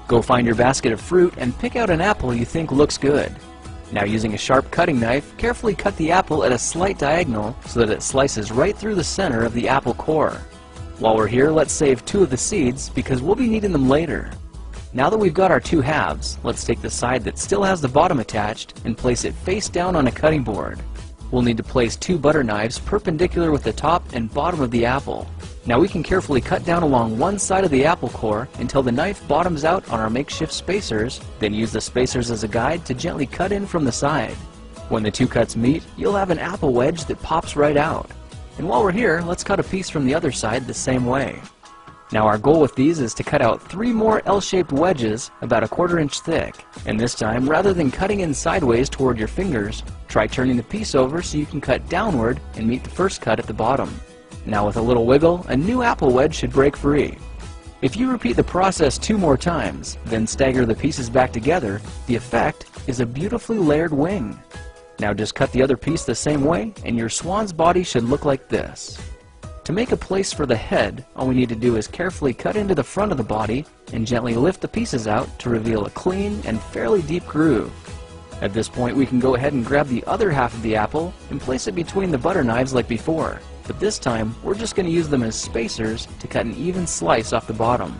Go find your basket of fruit and pick out an apple you think looks good. Now, using a sharp cutting knife, carefully cut the apple at a slight diagonal so that it slices right through the center of the apple core. While we're here, let's save 2 of the seeds because we'll be needing them later. Now that we've got our 2 halves, let's take the side that still has the bottom attached and place it face down on a cutting board. We'll need to place 2 butter knives perpendicular with the top and bottom of the apple. Now we can carefully cut down along one side of the apple core until the knife bottoms out on our makeshift spacers, then use the spacers as a guide to gently cut in from the side. When the 2 cuts meet, you'll have an apple wedge that pops right out. And while we're here, let's cut a piece from the other side the same way. Now our goal with these is to cut out 3 more L-shaped wedges about a 1/4 inch thick. And this time, rather than cutting in sideways toward your fingers, try turning the piece over so you can cut downward and meet the first cut at the bottom. Now with a little wiggle, a new apple wedge should break free. If you repeat the process 2 more times, then stagger the pieces back together, the effect is a beautifully layered wing. Now just cut the other piece the same way and your swan's body should look like this. To make a place for the head, all we need to do is carefully cut into the front of the body and gently lift the pieces out to reveal a clean and fairly deep groove. At this point we can go ahead and grab the other half of the apple and place it between the butter knives like before. But this time, we're just going to use them as spacers to cut an even slice off the bottom.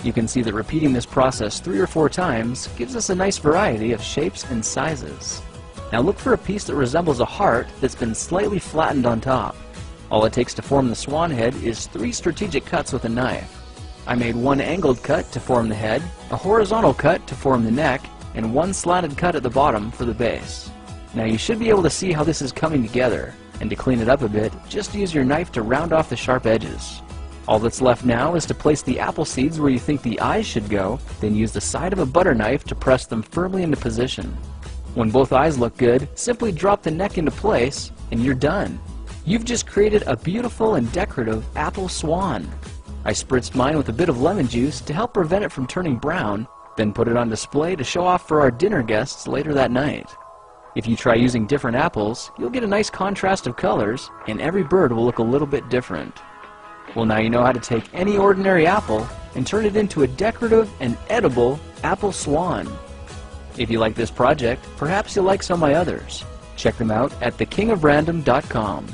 You can see that repeating this process 3 or 4 times gives us a nice variety of shapes and sizes. Now look for a piece that resembles a heart that's been slightly flattened on top. All it takes to form the swan head is 3 strategic cuts with a knife. I made 1 angled cut to form the head, a horizontal cut to form the neck, and 1 slanted cut at the bottom for the base. Now you should be able to see how this is coming together. And to clean it up a bit, just use your knife to round off the sharp edges. All that's left now is to place the apple seeds where you think the eyes should go, then use the side of a butter knife to press them firmly into position. When both eyes look good, simply drop the neck into place, and you're done. You've just created a beautiful and decorative apple swan. I spritzed mine with a bit of lemon juice to help prevent it from turning brown, then put it on display to show off for our dinner guests later that night. If you try using different apples, you'll get a nice contrast of colors, and every bird will look a little bit different. Well, now you know how to take any ordinary apple and turn it into a decorative and edible apple swan. If you like this project, perhaps you'll like some of my others. Check them out at thekingofrandom.com.